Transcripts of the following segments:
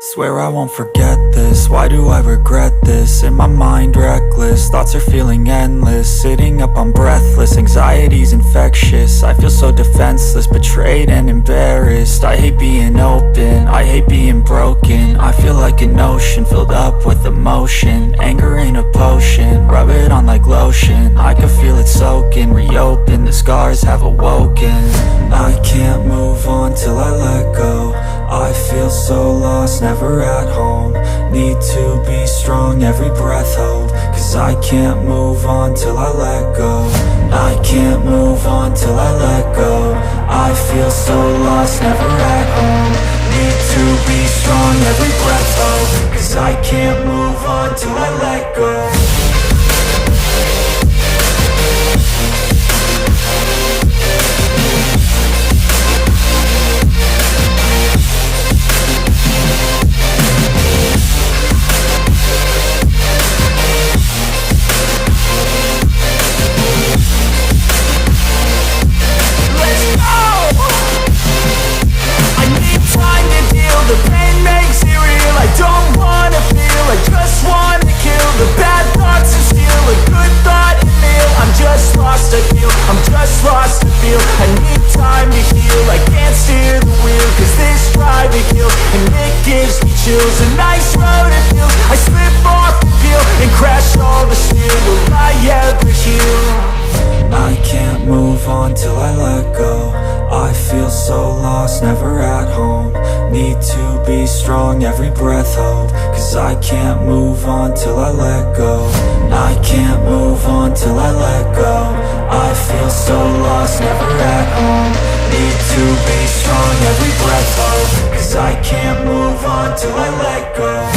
Swear I won't forget this, why do I regret this? In my mind reckless, thoughts are feeling endless. Sitting up I'm breathless, anxiety's infectious. I feel so defenseless, betrayed and embarrassed. I hate being open, I hate being broken. I feel like an ocean filled up with emotion. Anger ain't a potion, rub it on like lotion. I can feel it soaking, reopen, the scars have awoken. I can't move on till I let go. I feel so lost, never at home. Need to be strong, every breath hold. Cause I can't move on till I let go. I can't move on till I let go. I feel so lost, never at home. Need to be strong, every breath hold. Cause I can't move on till I let go. The pain makes it real, I don't wanna feel, I just wanna kill the bad thoughts and steal a good thought and feel. I'm just lost, I feel, I'm just lost to feel. I need time to heal, I can't steer the wheel. Cause this drive to kill, and it gives me chills. A nice road it feels, I slip off the peel and crash all the steel. Will I ever heal? I can't move on till I let go. I feel so lost, never at home. Need to be strong, every breath hold. Cause I can't move on till I let go. I can't move on till I let go. I feel so lost, never at home. Need to be strong, every breath hold. Cause I can't move on till I let go.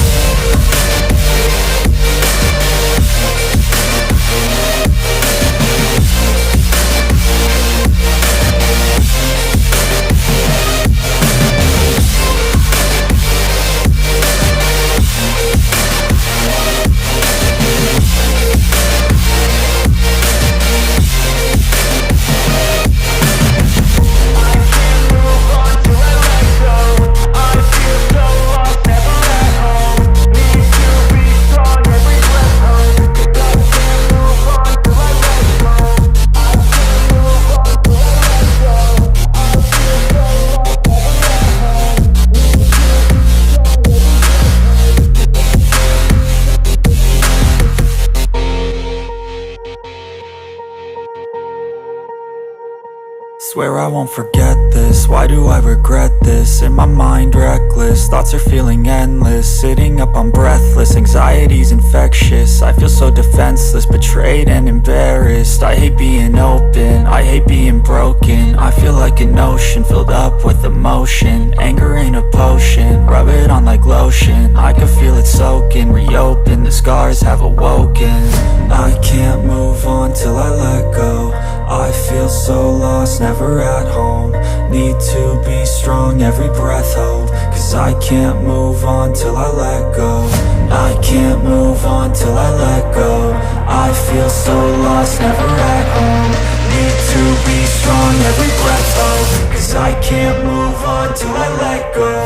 Swear I won't forget this, why do I regret this? In my mind reckless, thoughts are feeling endless. Sitting up I'm breathless, anxiety's infectious. I feel so defenseless, betrayed and embarrassed. I hate being open, I hate being broken. I feel like an ocean filled up with emotion. Anger ain't a potion, rub it on like lotion. I can feel it soaking, reopen, the scars have awoken. I can't move on till I let go. I feel so lost, never at home. Need to be strong, every breath hold. Cause I can't move on till I let go. I can't move on till I let go. I feel so lost, never at home. Need to be strong, every breath hold. Cause I can't move on till I let go.